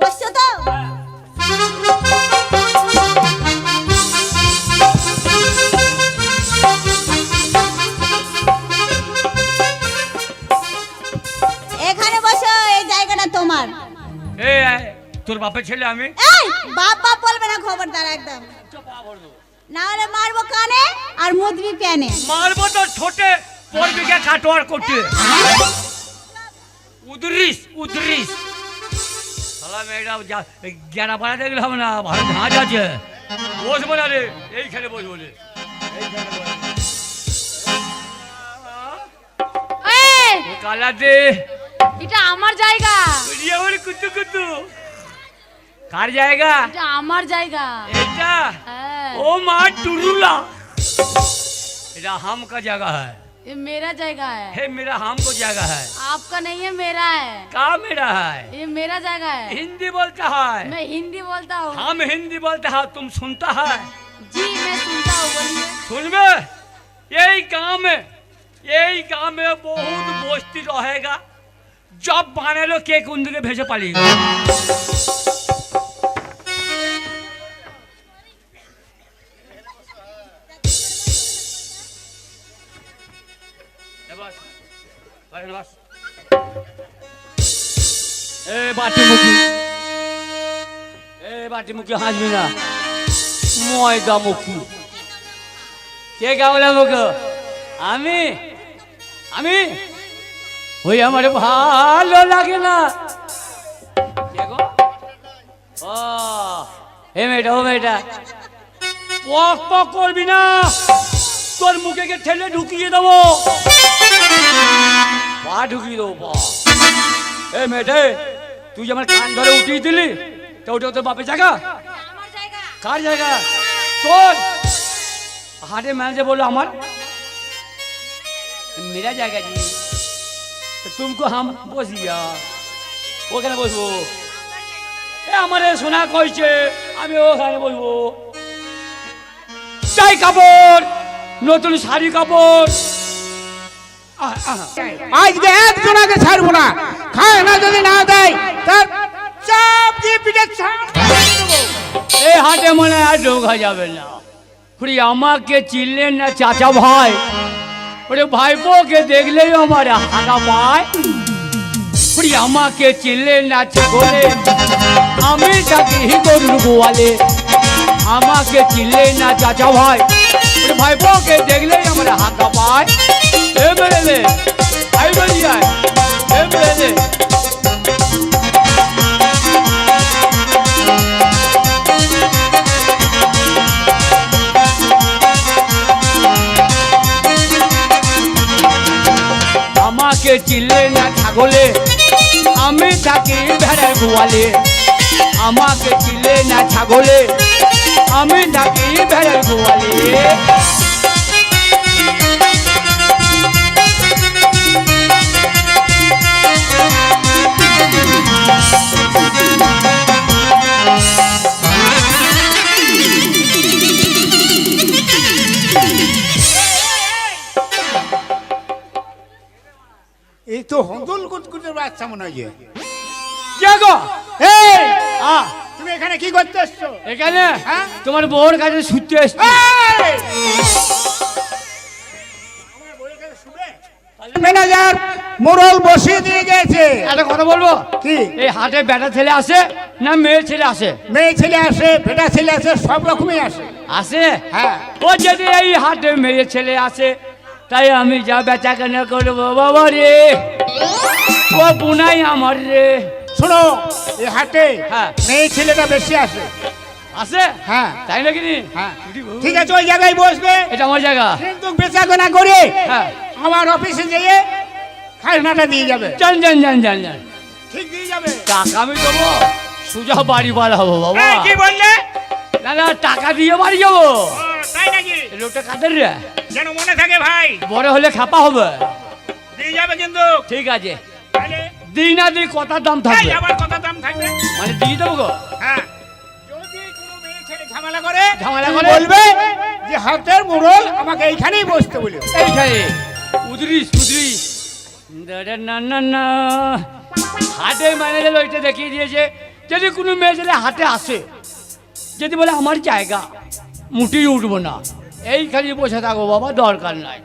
বসছো তো? এখানে বসো, এই জায়গাটা তোমার। তোর বাপের ছেলে আমি। এই বাপ বাপ বলবে না, খবরদার একদম। না হলে মারবো কানে আর মুদবি প্যানে। মারবো তো ছোটে পড়বি কে কাটোয়ার করতে। উদরিস উদরিস শালা মেয়েরা জ্ঞানা পাড়া দেখলে হবে না, ভালো ঝাঁজ আছে। বসবো না রে, এইখানে বসবো রে। কালা দে, এটা আমার জায়গা। কুতু কুতু কার জায়গা? এটা আমার জায়গা। এটা হ্যাঁ। ओ माँ टुरुला, मेरा हम का जगह है। ये मेरा जगह है। हे मेरा हम को जगह है। आपका नहीं है, मेरा है। का मेरा है? ये मेरा जगह है। हिंदी बोलता है। मैं हिंदी बोलता हूँ। हम हिंदी बोलते हैं, तुम सुनता है? जी मैं सुनता हूँ, बोलिए। सुन में यही गाँव में बहुत बोस्ती रहेगा। जब बने लो के कुंद के भेजे पालेगा। बाटी मुखी हाजमी ना मयदा मुखी के गावला मुख आमी आमी ওই আমারে ভালো লাগে না। কে গো? ও ও মেয়েটা পক পক করবি না, তোর মুখে কে ঠেলে ঢুকিয়ে দেবো। পা ঢুকিয়ে দেবো পা। এ মেয়েটে, তুই আমার কান ধরে উঠিয়ে দিলি, তো ওটা তোর বাপের জায়গা? কার জায়গা? তোর হাটে ম্যানেজার বললো আমার मेरा জায়গা জি। तो तुमको हम বসিয়া ওখানে বসবো। আমারে শোনা কইছে আমি ওখানে বসবো। চাই কাপড়, নতুন শাড়ি কাপড়। আজকে একজনকে ছাড়বো না, খায় না যদি না দেয় তার চাপ দিয়ে পিঠে ছাপ। এই হাটে মনে আর ঢোকা যাবে না। খুড়ি আমাকে চিনলেন না চাচা ভাই? ওরে ভাইপোকে দেখলেই আমার হাগা পায়। খুড়ি আমাকে চিনলেন না বলে আমি থাকি গরুর গোয়ালে। আমাকে চিনলেন না চাচা ভাই, ওরে ভাইপোকে দেখলেই আমার হাগা পায়। এ বেড়েলে আই বলি যায়, এ বেড়েলে আমাকে চিনলে না ছাগলে, আমি থাকি ভেড়ার গোয়ালে। আমাকে চিনলে না ছাগলে, আমি থাকি ভেড়ার গোয়ালে। এই তো হন্দুল কুটকুটের বাচ্চা মনে হয়। কে গো? এই আ তুমি এখানে কি করতে এসছো? এখানে হ্যাঁ? তোমার বউর কাছে শুতে এসছি। এই! ম্যানেজার মোড়ল বসিয়ে দিয়ে গেছে। একটা কথা বলবো কি? এই হাটে বেটা ছেলে আসে না মেয়ে ছেলে আসে? মেয়ে ছেলে আসে, বেটা ছেলে আসে, সব রকমই আসে। আসে? হ্যাঁ। ও যদি এই হাটে মেয়ে ছেলে আসে, তাই আমি যা বেচা কেনা করবো বাবা রে, ও বুনাই আমার রে। শোনো, এই হাটে হ্যাঁ। মেয়ে ছেলেটা বেশি আসে। আসে? হ্যাঁ। তাই নাকি? হ্যাঁ ঠিক আছে, ওই জায়গায় বসবে, এটা আমার জায়গা। কিন্তু বেচা কেনা করে হ্যাঁ। আমার অফিসে যেয়ে খাজনাটা দিয়ে যাবে। জান জান জান জান জান ঠিক দিয়ে যাবে। টাকা আমি দেবো, সোজা বাড়ি পার হবো বাবা। এই, কি বললে? না না, টাকা দিয়ে বাড়ি যাবো। ও, তাই নাকি? লোকটা কাদের রে? যেন মনে থাকে ভাই, বড় হলে খাপা হবে। দিয়ে যাবে কিন্তু। ঠিক আছে, তাহলে দিই না দিই কথা দাম এই থাকবে, আবার কত দাম থাকবে? মানে দিয়ে দেবো গো। হ্যাঁ, যদি কোনো মেয়ে ছেলে ঝামেলা করে, ঝামেলা তুমি করে? বলবে যে হাতের মোড়ল আমাকে এইখানেই বসতে বলে। এইখানে উদরিস উদরিস। না না না, হাটে ম্যানেজার ওইটা দেখিয়ে দিয়েছে যদি কোনো মেয়ে ছেলে হাটে আসে, যদি বলে আমার জায়গা, মুটেই উঠবো না, এইখানে বসে থাকো বাবা, দরকার নাই।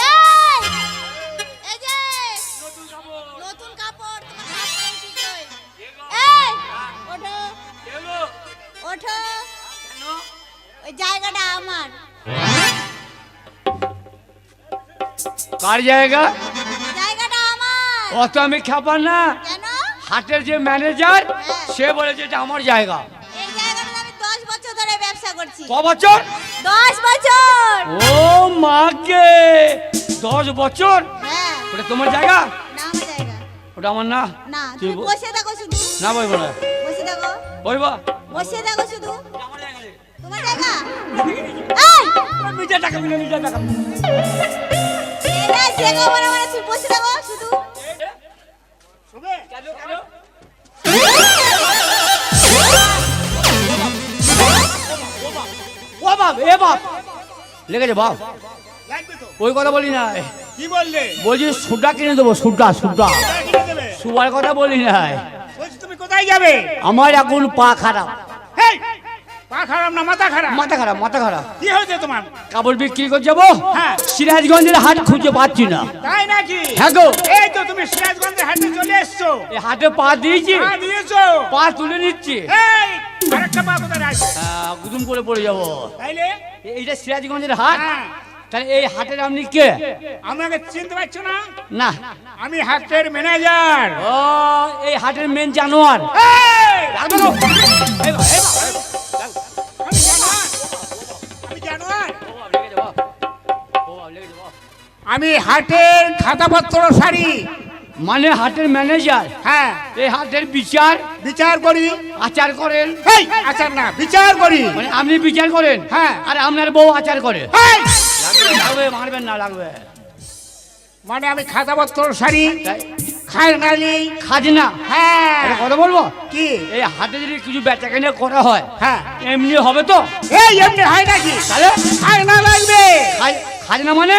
এই! এই যে! নতুন কাপড়, তোমার কাপড় ঠিক নয়। এই! ওঠো, ওঠো। ওই জায়গাটা আমার। কার জায়গা? জায়গাটা আমার। অত আমি খাবার না। কেন? হাটের যে ম্যানেজার, সে বলেছে এটা আমার জায়গা। এই জায়গাটাতে আমি 10 বছর ধরে ব্যবসা করছি। ক বছর? 10 বছর। ও মাকে, 10 বছর? হ্যাঁ। ওটা তোমার জায়গা? না আমার জায়গা। ওটা আমার না। না, তুই তুমি বসে থাকো শুধু। না বলবো না। বসে থাকো। বলবা? বসে থাকো শুধু। আমার জায়গা নেই। তোমার জায়গা? এই! নিজের টাকা মিলে নিজের টাকা। এরা জায়গা মানে তুমি বসে থাকো শুধু। শুবে কেন? ও বাপ, এ বাপ লেগেছে বাপ। লাগবে তো। ওই কথা বলি না, কি বললে? বলছি সুডা কিনে দেবো, সুডা। কোথায় কিনে দেবে? সুবার কথা বলি না। বলছি তুমি কোথায় যাবে? আমার এখন পা খারাপ, হেই, পা খারাপ না মাথা খারাপ? মাথা খারাপ। কি হয়েছে তোমার? কাপড় বিক্রি করে যাবো, হ্যাঁ। সিরাজগঞ্জের হাট খুঁজে পাচ্ছি না। তাই নাকি? হ্যাঁ গো। এই তো তুমি সিরাজগঞ্জের হাটে চলে এসছো। এই হাটে পা দিয়েছি, পা দিয়েছো। পা তুলে নিচ্ছি, এই, আরেকটা পা কোথায় আছে? গুদুম করে পড়ে যাবো। তাইলে এইটা সিরাজগঞ্জের হাট। হ্যাঁ। তাহলে এই হাটের আপনি কে? আমাকে চিনতে পারছো না? না। আমি হাটের ম্যানেজার। ও, এই হাটের মেন জানোয়ার। এই, রাখবে গো। এই বাপ, এই বাপ, এই বাপ। আমি জানোয়ার। আমি জানোয়ার। ও বাপ, লেগেছে বাপ। ও বাপ, লেগেছে বাপ। আমি হাটের খাতাপত্র সারি। মানে হাটের ম্যানেজার। হ্যাঁ, এই হাটের বিচার বিচার করি। আচার করেন। এই, আচার না, বিচার করি। মানে আপনি বিচার করেন, হ্যাঁ। আর আপনার বউ আচার করে। এই, লাগবে, মারবেন না, লাগবে। মানে আমি খাতাপত্র সারি, তাই খাজনালি। খাজনা। হ্যাঁ। একটা কথা বলবো, কি? এই হাটে যদি কিছু বেচা কেনা করা হয়, হ্যাঁ। এমনি হবে তো? এই, এমনি হয় নাকি? তাহলে খাজনা লাগবে। খাজনা মানে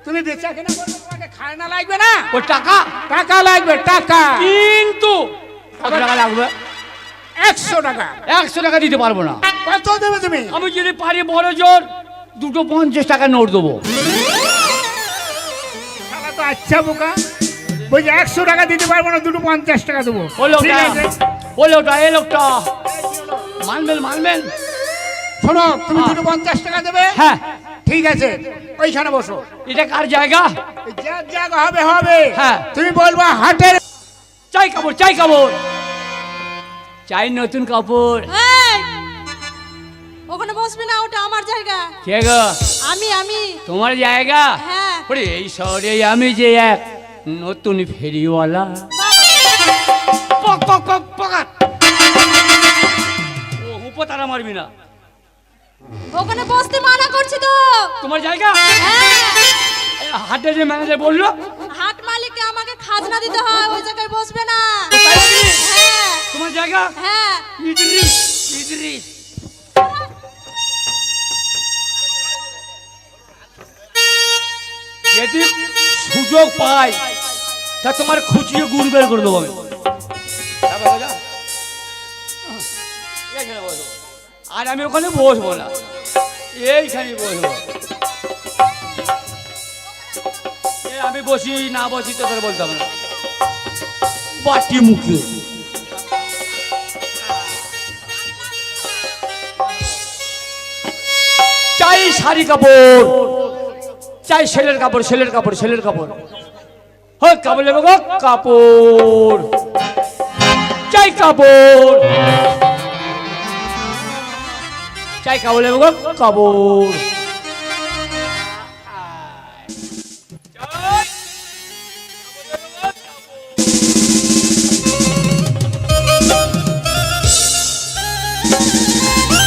তুমি বেচা কেনা করবে, তোমাকে খাজনা লাগবে না? ওই টাকা। টাকা লাগবে, টাকা। কিন্তু কত টাকা লাগবে? 100 টাকা। 100 টাকা দিতে পারবো না। কত দেবে তুমি? আমি যদি পারি বড় জোর 250 টাকা নোট দেবো। শালা তো আচ্ছা বোকা, বলছি 100 টাকা দিতে পারবো না, 250 টাকা দেবো। বলে ঠিক ওটা, আছে। বলে ওটা, এই লোকটা মানবেন। শোনো, তুমি হ্যাঁ। 250 টাকা দেবে। হ্যাঁ। ঠিক আছে, ওইখানে বসো। এটা কার জায়গা? এই যার জায়গা হবে হবে। হ্যাঁ। তুমি বলবা হাটের। চাই কাপড়, চাই নতুন কাপড়। এই! ওখানে বসবি না, ওটা আমার জায়গা। কে গো? আমি তোমার জায়গা? হ্যাঁ। ওরে এই শহরে আমি যে এক নতুন ফেরিওয়ালা। পকাত। ও উপতারা মারবি না। ওখানে বসতে মানা করছি তো। তোমার জায়গা? হ্যাঁ। এই হাটে যে ম্যানেজার বললো, হাট মালিককে আমাকে খাজনা দিতে হয়, ওই জায়গায় বসবে না। তাই নাকি? হ্যাঁ। তোমার জায়গা? হ্যাঁ। ইদ্রিস। যদি সুযোগ পাই তা তোমার খুঁচিয়ে গুড় বের করে দেবো আমি। আর আমি ওখানে বসবো না, এইখানে বসবো। আমি বসি না বসি তো তোর বলতে হবে না। বাটি মুখে চাই শাড়ি কাপড়, চাই ছেলের কাপড়। হোক কাপড় নেবে গো, কাপড় চাই, কাপড় নেবে গো, কাপড়।